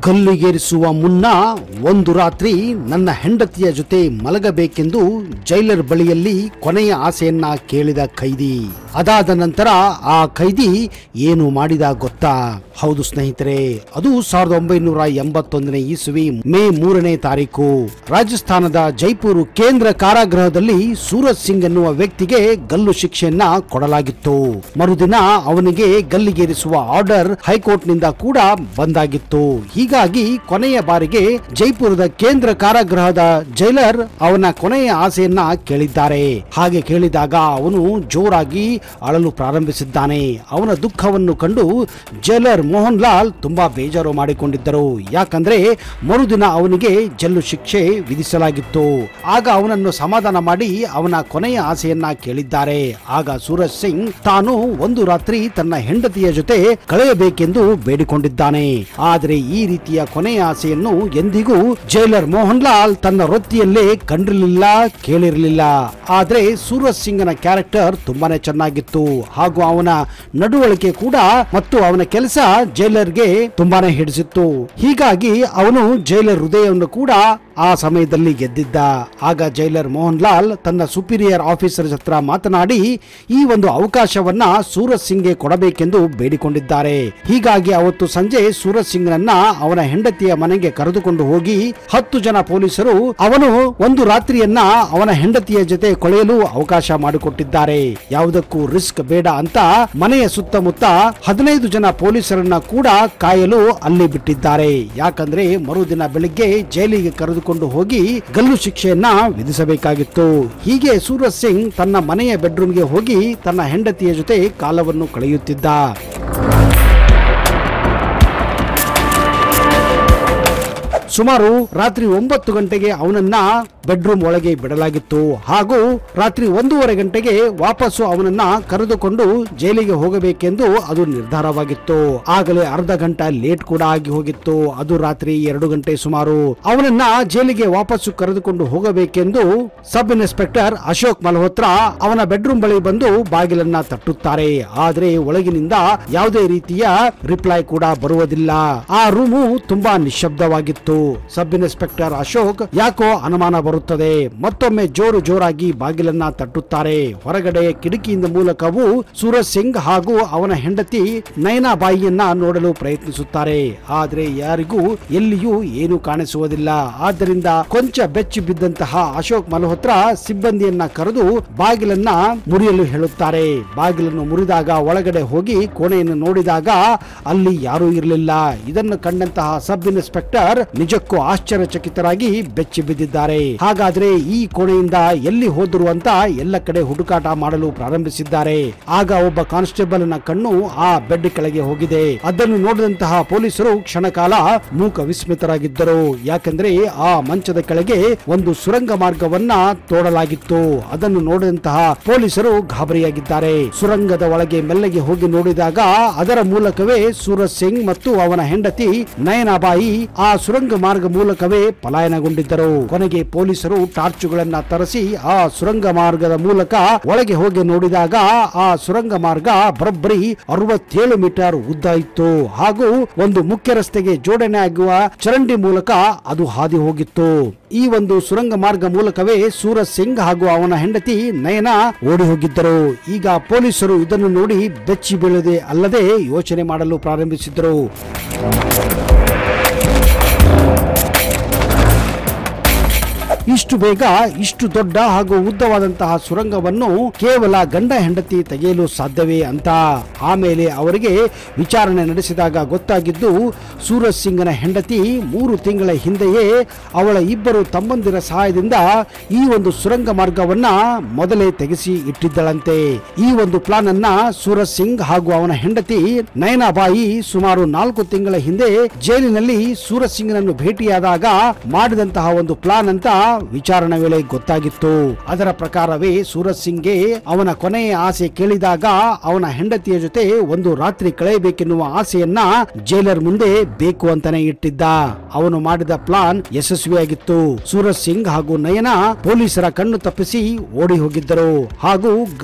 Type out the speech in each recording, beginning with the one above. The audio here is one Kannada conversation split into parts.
ಗಲ್ಲಿಗೇರಿಸುವ ಮುನ್ನ ಒಂದು ರಾತ್ರಿ ನನ್ನ ಹೆಂಡತಿಯ ಜೊತೆ ಮಲಗಬೇಕೆಂದು ಜೈಲರ್ ಬಳಿಯಲ್ಲಿ ಕೊನೆಯ ಆಸೆಯನ್ನ ಕೇಳಿದ ಖೈದಿ. ಅದಾದ ನಂತರ ಆ ಖೈದಿ ಏನು ಮಾಡಿದ ಗೊತ್ತಾ? ಹೌದು ಸ್ನೇಹಿತರೆ, ಅದು 1981ನೇ ಇಸವಿ ಮೇ 3ನೇ ತಾರೀಕು ರಾಜಸ್ಥಾನದ ಜೈಪುರ್ ಕೇಂದ್ರ ಕಾರಾಗೃಹದಲ್ಲಿ ಸೂರಜ್ ಸಿಂಗ್ ಎನ್ನುವ ವ್ಯಕ್ತಿಗೆ ಗಲ್ಲು ಶಿಕ್ಷೆಯನ್ನ ಕೊಡಲಾಗಿತ್ತು. ಮರುದಿನ ಅವನಿಗೆ ಗಲ್ಲಿಗೇರಿಸುವ ಆರ್ಡರ್ ಹೈಕೋರ್ಟ್ ನಿಂದ ಕೂಡ ಬಂದಾಗಿತ್ತು. ಹೀಗಾಗಿ ಕೊನೆಯ ಬಾರಿಗೆ ಜೈಪುರದ ಕೇಂದ್ರ ಕಾರಾಗೃಹದ ಜೈಲರ್ ಅವನ ಕೊನೆಯ ಆಸೆಯನ್ನ ಕೇಳಿದ್ದಾರೆ. ಹಾಗೆ ಕೇಳಿದಾಗ ಅವನು ಜೋರಾಗಿ ಅಳಲು ಪ್ರಾರಂಭಿಸಿದ್ದಾನೆ. ಅವನ ದುಃಖವನ್ನು ಕಂಡು ಜೈಲರ್ ಮೋಹನ್ ಲಾಲ್ ತುಂಬಾ ಬೇಜಾರು ಮಾಡಿಕೊಂಡಿದ್ದರು. ಯಾಕಂದ್ರೆ ಮರುದಿನ ಅವನಿಗೆ ಜೈಲು ಶಿಕ್ಷೆ ವಿಧಿಸಲಾಗಿತ್ತು. ಆಗ ಅವನನ್ನು ಸಮಾಧಾನ ಮಾಡಿ ಅವನ ಕೊನೆಯ ಆಸೆಯನ್ನ ಕೇಳಿದ್ದಾರೆ. ಆಗ ಸೂರಜ್ ಸಿಂಗ್ ತಾನು ಒಂದು ರಾತ್ರಿ ತನ್ನ ಹೆಂಡತಿಯ ಜೊತೆ ಕಳೆಯಬೇಕೆಂದು ಬೇಡಿಕೊಂಡಿದ್ದಾನೆ. ಆದರೆ ಈ ರೀತಿಯ ಕೊನೆಯ ಆಸೆಯನ್ನು ಎಂದಿಗೂ ಜೈಲರ್ ಮೋಹನ್ ಲಾಲ್ ತನ್ನ ವೃತ್ತಿಯಲ್ಲೇ ಕಂಡಿರಲಿಲ್ಲ, ಕೇಳಿರಲಿಲ್ಲ. ಆದ್ರೆ ಸೂರಜ್ ಸಿಂಗ್ನ ಕ್ಯಾರೆಕ್ಟರ್ ತುಂಬಾನೇ ಚೆನ್ನಾಗಿತ್ತು ಹಾಗೂ ಅವನ ನಡವಳಿಕೆ ಕೂಡ ಮತ್ತು ಅವನ ಕೆಲಸ ಜೈಲರ್ಗೆ ತುಂಬಾನೇ ಹಿಡಿಸಿತ್ತು. ಹೀಗಾಗಿ ಅವನು ಜೈಲರ್ ಹೃದಯವನ್ನು ಕೂಡ ಆ ಸಮಯದಲ್ಲಿ ಗೆದ್ದಿದ್ದ. ಆಗ ಜೈಲರ್ ಮೋಹನ್ ಲಾಲ್ ತನ್ನ ಸುಪೀರಿಯರ್ ಆಫೀಸರ್ ಹತ್ರ ಮಾತನಾಡಿ ಈ ಒಂದು ಅವಕಾಶವನ್ನ ಸೂರಜ್ ಸಿಂಗ್ಗೆ ಕೊಡಬೇಕೆಂದು ಬೇಡಿಕೊಂಡಿದ್ದಾರೆ. ಹೀಗಾಗಿ ಅವತ್ತು ಸಂಜೆ ಸೂರಜ್ ಸಿಂಗ್ ನನ್ನ ಅವನ ಹೆಂಡತಿಯ ಮನೆಗೆ ಕರೆದುಕೊಂಡು ಹೋಗಿ 10 ಜನ ಪೊಲೀಸರು ಅವನು ಒಂದು ರಾತ್ರಿಯನ್ನ ಅವನ ಹೆಂಡತಿಯ ಜೊತೆ ಕೊಳೆಯಲು ಅವಕಾಶ ಮಾಡಿಕೊಟ್ಟಿದ್ದಾರೆ. ಯಾವುದಕ್ಕೂ ರಿಸ್ಕ್ ಬೇಡ ಅಂತ ಮನೆಯ ಸುತ್ತಮುತ್ತ 15 ಜನ ಪೊಲೀಸರನ್ನ ಕೂಡ ಕಾಯಲು ಅಲ್ಲಿ ಬಿಟ್ಟಿದ್ದಾರೆ. ಯಾಕಂದ್ರೆ ಮರುದಿನ ಬೆಳಿಗ್ಗೆ ಜೈಲಿಗೆ ಕರೆದುಕೊಂಡು ಹೋಗಿ ಗಲ್ಲು ಶಿಕ್ಷೆಯನ್ನ ವಿಧಿಸಬೇಕಾಗಿತ್ತು. ಹೀಗೆ ಸೂರಜ್ ಸಿಂಗ್ ತನ್ನ ಮನೆಯ ಬೆಡ್ರೂಮ್ಗೆ ಹೋಗಿ ತನ್ನ ಹೆಂಡತಿಯ ಜೊತೆ ಕಾಲವನ್ನು ಕಳೆಯುತ್ತಿದ್ದ. ಸುಮಾರು ರಾತ್ರಿ 9 ಗಂಟೆಗೆ ಅವನನ್ನ ಬೆಡ್ರೂಮ್ ಒಳಗೆ ಬಿಡಲಾಗಿತ್ತು ಹಾಗೂ ರಾತ್ರಿ 1:30 ಗಂಟೆಗೆ ವಾಪಸ್ಸು ಅವನನ್ನ ಕರೆದುಕೊಂಡು ಜೈಲಿಗೆ ಹೋಗಬೇಕೆಂದು ಅದು ನಿರ್ಧಾರವಾಗಿತ್ತು. ಆಗಲೇ ಅರ್ಧ ಗಂಟೆ ಲೇಟ್ ಕೂಡ ಆಗಿ ಹೋಗಿತ್ತು. ಅದು ರಾತ್ರಿ 2 ಗಂಟೆ ಸುಮಾರು. ಅವನನ್ನ ಜೈಲಿಗೆ ವಾಪಸ್ಸು ಕರೆದುಕೊಂಡು ಹೋಗಬೇಕೆಂದು ಸಬ್ ಇನ್ಸ್ಪೆಕ್ಟರ್ ಅಶೋಕ್ ಮಲ್ಹೋತ್ರಾ ಅವನ ಬೆಡ್ರೂಮ್ ಬಳಿ ಬಂದು ಬಾಗಿಲನ್ನ ತಟ್ಟುತ್ತಾರೆ. ಆದ್ರೆ ಒಳಗಿನಿಂದ ಯಾವುದೇ ರೀತಿಯ ರಿಪ್ಲೈ ಕೂಡ ಬರುವುದಿಲ್ಲ. ಆ ರೂಮು ತುಂಬಾ ನಿಶ್ಶಬ್ದವಾಗಿತ್ತು. ಸಬ್ ಇನ್ಸ್ಪೆಕ್ಟರ್ ಅಶೋಕ್ ಯಾಕೋ ಅನುಮಾನ ಬರುತ್ತದೆ. ಮತ್ತೊಮ್ಮೆ ಜೋರಾಗಿ ಬಾಗಿಲನ್ನ ತಟ್ಟುತ್ತಾರೆ. ಹೊರಗಡೆ ಕಿಟಕಿಯಿಂದ ಮೂಲಕವೂ ಸೂರಜ್ ಸಿಂಗ್ ಹಾಗೂ ಅವನ ಹೆಂಡತಿ ನಯನಾ ಬಾಯಿಯನ್ನ ನೋಡಲು ಪ್ರಯತ್ನಿಸುತ್ತಾರೆ. ಆದ್ರೆ ಯಾರಿಗೂ ಎಲ್ಲಿಯೂ ಏನು ಕಾಣಿಸುವುದಿಲ್ಲ. ಆದ್ದರಿಂದ ಕೊಂಚ ಬೆಚ್ಚಿ ಬಿದ್ದಂತಹ ಅಶೋಕ್ ಮಲ್ಹೋತ್ರಾ ಸಿಬ್ಬಂದಿಯನ್ನ ಕರೆದು ಬಾಗಿಲನ್ನ ಮುರಿಯಲು ಹೇಳುತ್ತಾರೆ. ಬಾಗಿಲನ್ನು ಮುರಿದಾಗ ಒಳಗಡೆ ಹೋಗಿ ಕೋಣೆಯನ್ನು ನೋಡಿದಾಗ ಅಲ್ಲಿ ಯಾರೂ ಇರಲಿಲ್ಲ. ಇದನ್ನು ಕಂಡಂತಹ ಸಬ್ ಇನ್ಸ್ಪೆಕ್ಟರ್ ನಿಜಕ್ಕೂ ಆಶ್ಚರ್ಯಚಕಿತರಾಗಿ ಬೆಚ್ಚಿ ಬಿದ್ದಿದ್ದಾರೆ. ಹಾಗಾದ್ರೆ ಈ ಕೋಣೆಯಿಂದ ಎಲ್ಲಿ ಹೋದ್ರು ಅಂತ ಎಲ್ಲ ಕಡೆ ಹುಡುಕಾಟ ಮಾಡಲು ಪ್ರಾರಂಭಿಸಿದ್ದಾರೆ. ಆಗ ಒಬ್ಬ ಕಾನ್ಸ್ಟೇಬಲ್ ನ ಕಣ್ಣು ಆ ಬೆಡ್ ಕೆಳಗೆ ಹೋಗಿದೆ. ಅದನ್ನು ನೋಡಿದಂತಹ ಪೊಲೀಸರು ಕ್ಷಣಕಾಲ ಮೂಕ ವಿಸ್ಮಿತರಾಗಿದ್ದರು. ಯಾಕಂದ್ರೆ ಆ ಮಂಚದ ಕೆಳಗೆ ಒಂದು ಸುರಂಗ ಮಾರ್ಗವನ್ನ ತೋಡಲಾಗಿತ್ತು. ಅದನ್ನು ನೋಡಿದಂತಹ ಪೊಲೀಸರು ಗಾಬರಿಯಾಗಿದ್ದಾರೆ. ಸುರಂಗದ ಒಳಗೆ ಮೆಲ್ಲಗೆ ಹೋಗಿ ನೋಡಿದಾಗ ಅದರ ಮೂಲಕವೇ ಸೂರಜ್ ಸಿಂಗ್ ಮತ್ತು ಅವನ ಹೆಂಡತಿ ನಯನಾ ಬಾಯಿ ಆ ಸುರಂಗ ಮಾರ್ಗ ಮೂಲಕವೇ ಪಲಾಯನಗೊಂಡಿದ್ದರು. ಕೊನೆಗೆ ಪೊಲೀಸರು ಟಾರ್ಚುಗಳನ್ನ ತರಿಸಿ ಆ ಸುರಂಗ ಮಾರ್ಗದ ಮೂಲಕ ಒಳಗೆ ಹೋಗಿ ನೋಡಿದಾಗ ಆ ಸುರಂಗ ಮಾರ್ಗ ಬರೋಬ್ಬರಿ 67 ಮೀಟರ್ ಉದ್ದ ಇತ್ತು ಹಾಗೂ ಒಂದು ಮುಖ್ಯ ರಸ್ತೆಗೆ ಜೋಡಣೆ ಆಗುವ ಚರಂಡಿ ಮೂಲಕ ಅದು ಹಾದಿ ಹೋಗಿತ್ತು. ಈ ಒಂದು ಸುರಂಗ ಮಾರ್ಗ ಮೂಲಕವೇ ಸೂರಜ್ ಸಿಂಗ್ ಹಾಗೂ ಅವನ ಹೆಂಡತಿ ನಯನಾ ಓಡಿ ಹೋಗಿದ್ದರು. ಈಗ ಪೊಲೀಸರು ಇದನ್ನು ನೋಡಿ ಬೆಚ್ಚಿ ಬೀಳದೆ ಅಲ್ಲದೆ ಯೋಚನೆ ಮಾಡಲು ಪ್ರಾರಂಭಿಸಿದರು. ಇಷ್ಟು ಬೇಗ ಇಷ್ಟು ದೊಡ್ಡ ಹಾಗೂ ಉದ್ದವಾದಂತಹ ಸುರಂಗವನ್ನು ಕೇವಲ ಗಂಡ ಹೆಂಡತಿ ತೆಗೆಯಲು ಸಾಧ್ಯವೇ ಅಂತ. ಆಮೇಲೆ ಅವರಿಗೆ ವಿಚಾರಣೆ ನಡೆಸಿದಾಗ ಗೊತ್ತಾಗಿದ್ದು ಸೂರಜ್ ಸಿಂಗ್ನ ಹೆಂಡತಿ 3 ತಿಂಗಳ ಹಿಂದೆಯೇ ಅವಳ 2 ತಮ್ಮಂದಿರ ಸಹಾಯದಿಂದ ಈ ಒಂದು ಸುರಂಗ ಮಾರ್ಗವನ್ನ ಮೊದಲೇ ತೆಗೆಸಿ ಇಟ್ಟಿದ್ದಳಂತೆ. ಈ ಒಂದು ಪ್ಲಾನ್ ಅನ್ನ ಸೂರಜ್ ಸಿಂಗ್ ಹಾಗೂ ಅವನ ಹೆಂಡತಿ ನಯನಾ ಬಾಯಿ ಸುಮಾರು 4 ತಿಂಗಳ ಹಿಂದೆ ಜೈಲಿನಲ್ಲಿ ಸೂರಜ್ ಸಿಂಗ್ ನನ್ನು ಭೇಟಿಯಾದಾಗ ಮಾಡಿದಂತಹ ಒಂದು ಪ್ಲಾನ್ ಅಂತ ವಿಚಾರಣೆ ವೇಳೆ ಗೊತ್ತಾಗಿತ್ತು. ಅದರ ಪ್ರಕಾರವೇ ಸೂರಜ್ ಸಿಂಗ್ಗೆ ಅವನ ಕೊನೆಯ ಆಸೆ ಕೇಳಿದಾಗ ಅವನ ಹೆಂಡತಿಯ ಜೊತೆ ಒಂದು ರಾತ್ರಿ ಕಳೆಯಬೇಕೆನ್ನುವ ಆಸೆಯನ್ನ ಜೈಲರ್ ಮುಂದೆ ಬೇಕು ಅಂತಾನೆ ಇಟ್ಟಿದ್ದ. ಅವನು ಮಾಡಿದ ಪ್ಲಾನ್ ಯಶಸ್ವಿಯಾಗಿತ್ತು. ಸೂರಜ್ ಸಿಂಗ್ ಹಾಗೂ ನಯನ ಪೊಲೀಸರ ಕಣ್ಣು ತಪ್ಪಿಸಿ ಓಡಿ ಹೋಗಿದ್ದರು ಹಾಗೂ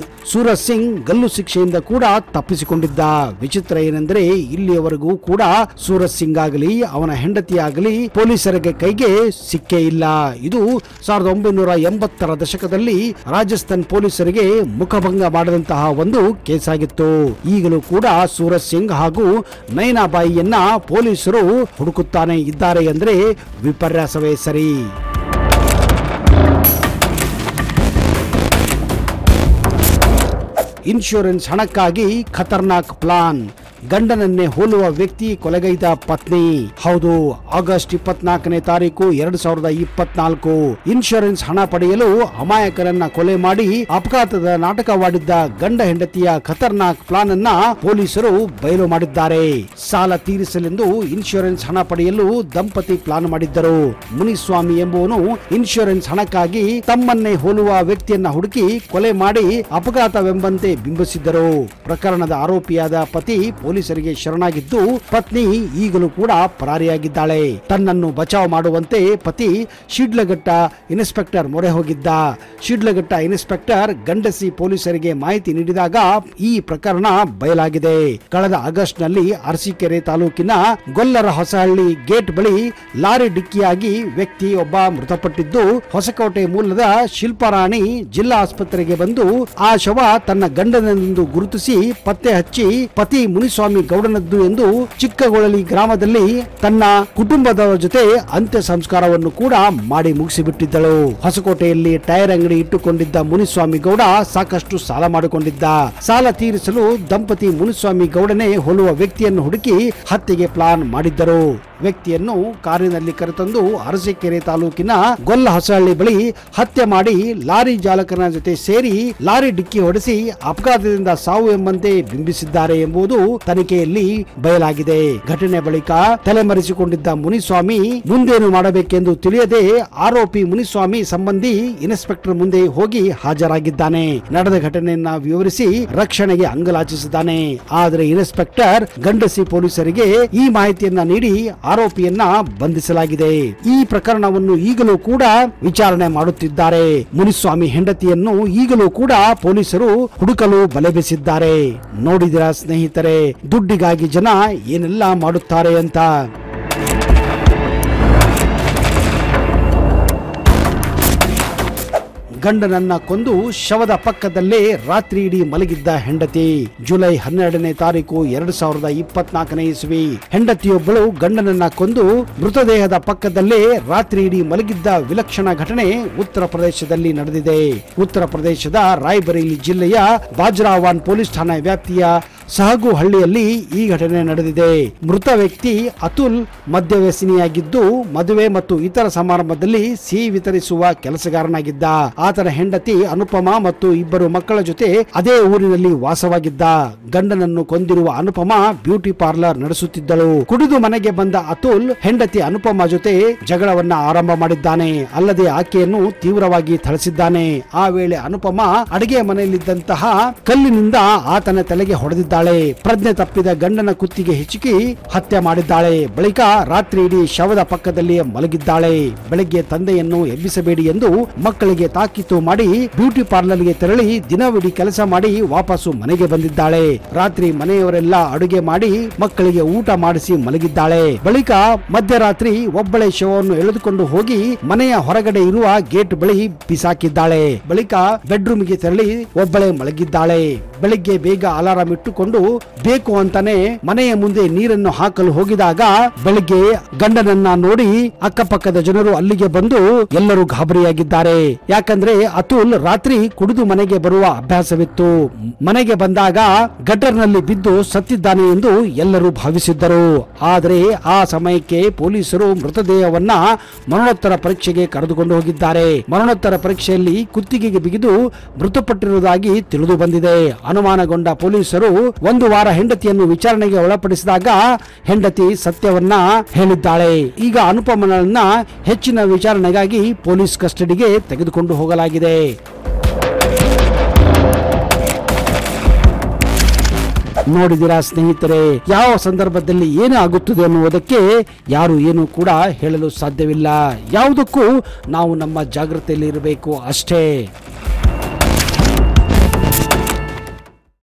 ಸೂರಜ್ ಸಿಂಗ್ ಗಲ್ಲು ಶಿಕ್ಷೆಯಿಂದ ಕೂಡ ತಪ್ಪಿಸಿಕೊಂಡಿದ್ದ. ವಿಚಿತ್ರ ಏನೆಂದರೆ ಇಲ್ಲಿಯವರೆಗೂ ಕೂಡ ಸೂರಜ್ ಸಿಂಗ್ ಆಗಲಿ ಅವನ ಹೆಂಡತಿ ಆಗಲಿ ಪೊಲೀಸರ ಕೈಗೆ ಸಿಕ್ಕೇ ಇಲ್ಲ. ಇದು 1980ರ ದಶಕದಲ್ಲಿ ರಾಜಸ್ಥಾನ್ ಪೊಲೀಸರಿಗೆ ಮುಖಭಂಗ ಮಾಡಿದಂತಹ ಒಂದು ಕೇಸ್ ಆಗಿತ್ತು. ಈಗಲೂ ಕೂಡ ಸೂರಜ್ ಸಿಂಗ್ ಹಾಗೂ ನಯನಾಬಾಯಿಯನ್ನ ಪೊಲೀಸರು ಹುಡುಕುತ್ತಾನೆ ಇದ್ದಾರೆ ಅಂದ್ರೆ ವಿಪರ್ಯಾಸವೇ ಸರಿ. ಇನ್ಶೂರೆನ್ಸ್ ಹಣಕ್ಕಾಗಿ ಖತರ್ನಾಕ್ ಪ್ಲಾನ್. ಗಂಡನನ್ನೇ ಹೋಲುವ ವ್ಯಕ್ತಿ ಕೊಲೆಗೈದ ಪತ್ನಿ. ಹೌದು, ಆಗಸ್ಟ್ 24ನೇ ತಾರೀಕು 2024 ಇನ್ಶೂರೆನ್ಸ್ ಹಣ ಪಡೆಯಲು ಅಮಾಯಕರನ್ನ ಕೊಲೆ ಮಾಡಿ ಅಪಘಾತದ ನಾಟಕವಾಡಿದ್ದ ಗಂಡ ಹೆಂಡತಿಯ ಖತರ್ನಾಕ್ ಪ್ಲಾನ್ ಅನ್ನ ಪೊಲೀಸರು ಬಯಲು ಮಾಡಿದ್ದಾರೆ. ಸಾಲ ತೀರಿಸಲೆಂದು ಇನ್ಶೂರೆನ್ಸ್ ಹಣ ಪಡೆಯಲು ದಂಪತಿ ಪ್ಲಾನ್ ಮಾಡಿದ್ದರು. ಮುನಿಸ್ವಾಮಿ ಎಂಬುವನು ಇನ್ಶೂರೆನ್ಸ್ ಹಣಕ್ಕಾಗಿ ತಮ್ಮನ್ನೇ ಹೋಲುವ ವ್ಯಕ್ತಿಯನ್ನ ಹುಡುಕಿ ಕೊಲೆ ಮಾಡಿ ಅಪಘಾತವೆಂಬಂತೆ ಬಿಂಬಿಸಿದ್ದರು. ಪ್ರಕರಣದ ಆರೋಪಿಯಾದ ಪತಿ ಪೊಲೀಸರಿಗೆ ಶರಣಾಗಿದ್ದು ಪತ್ನಿ ಈಗಲೂ ಕೂಡ ಪರಾರಿಯಾಗಿದ್ದಾಳೆ. ತನ್ನನ್ನು ಬಚಾವ್ ಮಾಡುವಂತೆ ಪತಿ ಶಿಡ್ಲಘಟ್ಟ ಇನ್ಸ್ಪೆಕ್ಟರ್ ಮೊರೆ ಹೋಗಿದ್ದ. ಶಿಡ್ಲಘಟ್ಟ ಇನ್ಸ್ಪೆಕ್ಟರ್ ಗಂಡಸಿ ಪೊಲೀಸರಿಗೆ ಮಾಹಿತಿ ನೀಡಿದಾಗ ಈ ಪ್ರಕರಣ ಬಯಲಾಗಿದೆ. ಕಳೆದ ಆಗಸ್ಟ್ ನಲ್ಲಿ ಅರಸೀಕೆರೆ ತಾಲೂಕಿನ ಗೊಲ್ಲರ ಹೊಸಹಳ್ಳಿ ಗೇಟ್ ಬಳಿ ಲಾರಿ ಡಿಕ್ಕಿಯಾಗಿ ವ್ಯಕ್ತಿ ಒಬ್ಬ ಮೃತಪಟ್ಟಿದ್ದು, ಹೊಸಕೋಟೆ ಮೂಲದ ಶಿಲ್ಪಾರಾಣಿ ಜಿಲ್ಲಾ ಆಸ್ಪತ್ರೆಗೆ ಬಂದು ಆ ಶವ ತನ್ನ ಗಂಡನೆಂದು ಗುರುತಿಸಿ ಪತ್ತೆ ಹಚ್ಚಿ ಪತಿ ಮುನಿಸ್ವಾಮಿ ಗೌಡನದ್ದು ಎಂದು ಚಿಕ್ಕಗೊಳಲಿ ಗ್ರಾಮದಲ್ಲಿ ತನ್ನ ಕುಟುಂಬದವರ ಜೊತೆ ಅಂತ್ಯ ಸಂಸ್ಕಾರವನ್ನು ಕೂಡ ಮಾಡಿ ಮುಗಿಸಿಬಿಟ್ಟಿದ್ದಳು. ಹೊಸಕೋಟೆಯಲ್ಲಿ ಟೈರ್ ಅಂಗಡಿ ಇಟ್ಟುಕೊಂಡಿದ್ದ ಮುನಿಸ್ವಾಮಿ ಗೌಡ ಸಾಕಷ್ಟು ಸಾಲ ಮಾಡಿಕೊಂಡಿದ್ದ. ಸಾಲ ತೀರಿಸಲು ದಂಪತಿ ಮುನಿಸ್ವಾಮಿ ಗೌಡನೇ ಹೋಲುವ ವ್ಯಕ್ತಿಯನ್ನು ಹುಡುಕಿ ಹತ್ಯೆಗೆ ಪ್ಲಾನ್ ಮಾಡಿದ್ದರು. ವ್ಯಕ್ತಿಯನ್ನು ಕಾರಿನಲ್ಲಿ ಕರೆತಂದು ಅರಸೀಕೆರೆ ತಾಲೂಕಿನ ಗೊಲ್ಲ ಹೊಸಹಳ್ಳಿ ಬಳಿ ಹತ್ಯೆ ಮಾಡಿ ಲಾರಿ ಚಾಲಕನ ಜೊತೆ ಸೇರಿ ಲಾರಿ ಡಿಕ್ಕಿ ಹೊಡೆಸಿ ಅಪಘಾತದಿಂದ ಸಾವು ಎಂಬಂತೆ ಬಿಂಬಿಸಿದ್ದಾರೆ ಎಂಬುದು ತನಿಖೆಯಲ್ಲಿ ಬಯಲಾಗಿದೆ. ಘಟನೆ ಬಳಿಕ ತಲೆಮರೆಸಿಕೊಂಡಿದ್ದ ಮುನಿಸ್ವಾಮಿ ಮುಂದೇನು ಮಾಡಬೇಕೆಂದು ತಿಳಿಯದೆ ಆರೋಪಿ ಮುನಿಸ್ವಾಮಿ ಸಂಬಂಧಿ ಇನ್ಸ್ಪೆಕ್ಟರ್ ಮುಂದೆ ಹೋಗಿ ಹಾಜರಾಗಿದ್ದಾನೆ. ನಡೆದ ಘಟನೆಯನ್ನ ವಿವರಿಸಿ ರಕ್ಷಣೆಗೆ ಅಂಗಲಾಚಿಸಿದ್ದಾನೆ. ಆದರೆ ಇನ್ಸ್ಪೆಕ್ಟರ್ ಗಂಡಸಿ ಪೊಲೀಸರಿಗೆ ಈ ಮಾಹಿತಿಯನ್ನ ನೀಡಿ ಆರೋಪಿಯನ್ನ ಬಂಧಿಸಲಾಗಿದೆ. ಈ ಪ್ರಕರಣವನ್ನು ಈಗಲೂ ಕೂಡ ವಿಚಾರಣೆ ಮಾಡುತ್ತಿದ್ದಾರೆ. ಮುನಿಸ್ವಾಮಿ ಹೆಂಡತಿಯನ್ನು ಈಗಲೂ ಕೂಡ ಪೊಲೀಸರು ಹುಡುಕಲು ಬಲೆ ಬೀಸಿದ್ದಾರೆ. ನೋಡಿದಿರಾ ಸ್ನೇಹಿತರೆ, ದುಡ್ಡಿಗಾಗಿ ಜನ ಏನೆಲ್ಲ ಮಾಡುತ್ತಾರೆ ಅಂತ. ಗಂಡನನ್ನ ಕೊಂದು ಶವದ ಪಕ್ಕದಲ್ಲೇ ರಾತ್ರಿ ಇಡೀ ಮಲಗಿದ್ದ ಹೆಂಡತಿ. ಜುಲೈ 12ನೇ ತಾರೀಕು 2024ನೇ ಇಸ್ವಿ ಹೆಂಡತಿಯೊಬ್ಬಳು ಗಂಡನನ್ನ ಕೊಂದು ಮೃತದೇಹದ ಪಕ್ಕದಲ್ಲೇ ರಾತ್ರಿ ಇಡೀ ಮಲಗಿದ್ದ ವಿಲಕ್ಷಣ ಘಟನೆ ಉತ್ತರ ಪ್ರದೇಶದಲ್ಲಿ ನಡೆದಿದೆ. ಉತ್ತರ ಪ್ರದೇಶದ ರಾಯ್ಬರೇಲಿ ಜಿಲ್ಲೆಯ ಬಾಜ್ರಾವಾನ್ ಪೊಲೀಸ್ ಠಾಣಾ ವ್ಯಾಪ್ತಿಯ ಸಹಗು ಹಳ್ಳಿಯಲ್ಲಿ ಈ ಘಟನೆ ನಡೆದಿದೆ. ಮೃತ ವ್ಯಕ್ತಿ ಅತುಲ್ ಮದ್ಯವ್ಯಸನಿಯಾಗಿದ್ದು ಮದುವೆ ಮತ್ತು ಇತರ ಸಮಾರಂಭದಲ್ಲಿ ಸಿಹಿ ವಿತರಿಸುವ ಕೆಲಸಗಾರನಾಗಿದ್ದ. ಆತನ ಹೆಂಡತಿ ಅನುಪಮ ಮತ್ತು ಇಬ್ಬರು ಮಕ್ಕಳ ಜೊತೆ ಅದೇ ಊರಿನಲ್ಲಿ ವಾಸವಾಗಿದ್ದ. ಗಂಡನನ್ನು ಕೊಂದಿರುವ ಅನುಪಮ ಬ್ಯೂಟಿ ಪಾರ್ಲರ್ ನಡೆಸುತ್ತಿದ್ದಳು. ಕುಡಿದು ಮನೆಗೆ ಬಂದ ಅತುಲ್ ಹೆಂಡತಿ ಅನುಪಮ ಜೊತೆ ಜಗಳವನ್ನ ಆರಂಭ ಮಾಡಿದ್ದಾನೆ. ಅಲ್ಲದೆ ಆಕೆಯನ್ನು ತೀವ್ರವಾಗಿ ಥಳಿಸಿದ್ದಾನೆ. ಆ ವೇಳೆ ಅನುಪಮ ಅಡಿಗೆ ಮನೆಯಲ್ಲಿದ್ದಂತಹ ಕಲ್ಲಿನಿಂದ ಆತನ ತಲೆಗೆ ಹೊಡೆದಿದ್ದಾಳೆ. ಪ್ರಜ್ಞೆ ತಪ್ಪಿದ ಗಂಡನ ಕುತ್ತಿಗೆ ಹಿಚುಕಿ ಹತ್ಯೆ ಮಾಡಿದ್ದಾಳೆ. ಬಳಿಕ ರಾತ್ರಿ ಇಡೀ ಶವದ ಪಕ್ಕದಲ್ಲಿಯೇ ಮಲಗಿದ್ದಾಳೆ. ಬೆಳಗ್ಗೆ ತಂದೆಯನ್ನು ಎಬ್ಬಿಸಬೇಡಿ ಎಂದು ಮಕ್ಕಳಿಗೆ ತಾಕೀತು ಮಾಡಿ ಬ್ಯೂಟಿ ಪಾರ್ಲರ್ಗೆ ತೆರಳಿ ದಿನವಿಡೀ ಕೆಲಸ ಮಾಡಿ ವಾಪಸ್ಸು ಮನೆಗೆ ಬಂದಿದ್ದಾಳೆ. ರಾತ್ರಿ ಮನೆಯವರೆಲ್ಲ ಅಡುಗೆ ಮಾಡಿ ಮಕ್ಕಳಿಗೆ ಊಟ ಮಾಡಿಸಿ ಮಲಗಿದ್ದಾಳೆ. ಬಳಿಕ ಮಧ್ಯರಾತ್ರಿ ಒಬ್ಬಳೆ ಶವವನ್ನು ಎಳೆದುಕೊಂಡು ಹೋಗಿ ಮನೆಯ ಹೊರಗಡೆ ಇರುವ ಗೇಟ್ ಬಳಿ ಬಿಸಾಕಿದ್ದಾಳೆ. ಬಳಿಕ ಬೆಡ್ರೂಮ್ಗೆ ತೆರಳಿ ಒಬ್ಬಳೆ ಮಲಗಿದ್ದಾಳೆ. ಬೆಳಿಗ್ಗೆ ಬೇಗ ಅಲಾರಾಂ ಇಟ್ಟುಕೊಂಡು ಬೇಕು ಅಂತಾನೆ ಮನೆಯ ಮುಂದೆ ನೀರನ್ನು ಹಾಕಲು ಹೋಗಿದಾಗ ಬೆಳಿಗ್ಗೆ ಗಂಡನನ್ನ ನೋಡಿ ಅಕ್ಕಪಕ್ಕದ ಜನರು ಅಲ್ಲಿಗೆ ಬಂದು ಎಲ್ಲರೂ ಗಾಬರಿಯಾಗಿದ್ದಾರೆ. ಯಾಕಂದ್ರೆ ಯಾಕಂದ್ರೆ ಅತುಲ್ ರಾತ್ರಿ ಕುಡಿದು ಮನೆಗೆ ಬರುವ ಅಭ್ಯಾಸವಿತ್ತು. ಮನೆಗೆ ಬಂದಾಗ ಗಟರ್ನಲ್ಲಿ ಬಿದ್ದು ಸತ್ತಿದ್ದಾನೆ ಎಂದು ಎಲ್ಲರೂ ಭಾವಿಸಿದ್ದರು. ಆದರೆ ಆ ಸಮಯಕ್ಕೆ ಪೊಲೀಸರು ಮೃತದೇಹವನ್ನ ಮರಣೋತ್ತರ ಪರೀಕ್ಷೆಗೆ ಕರೆದುಕೊಂಡು ಹೋಗಿದ್ದಾರೆ. ಮರಣೋತ್ತರ ಪರೀಕ್ಷೆಯಲ್ಲಿ ಕುತ್ತಿಗೆಗೆ ಬಿಗಿದು ಮೃತಪಟ್ಟಿರುವುದಾಗಿ ತಿಳಿದು ಬಂದಿದೆ. ಅನುಮಾನಗೊಂಡ ಪೊಲೀಸರು 1 ವಾರ ಹೆಂಡತಿಯನ್ನು ವಿಚಾರಣೆಗೆ ಒಳಪಡಿಸಿದಾಗ ಹೆಂಡತಿ ಸತ್ಯವನ್ನ ಹೇಳಿದ್ದಾಳೆ. ಈಗ ಅನುಪಮನನ್ನ ಹೆಚ್ಚಿನ ವಿಚಾರಣೆಗಾಗಿ ಪೊಲೀಸ್ ಕಸ್ಟಡಿಗೆ ತೆಗೆದುಕೊಂಡು ಹೋಗಲಾಗಿದೆ. ನೋಡಿದಿರಾ ಸ್ನೇಹಿತರೆ, ಯಾವ ಸಂದರ್ಭದಲ್ಲಿ ಏನು ಆಗುತ್ತದೆ ಅನ್ನುವುದಕ್ಕೆ ಯಾರು ಏನು ಕೂಡ ಹೇಳಲು ಸಾಧ್ಯವಿಲ್ಲ. ಯಾವುದಕ್ಕೂ ನಾವು ನಮ್ಮ ಜಾಗೃತಿಯಲ್ಲಿ ಇರಬೇಕು ಅಷ್ಟೇ.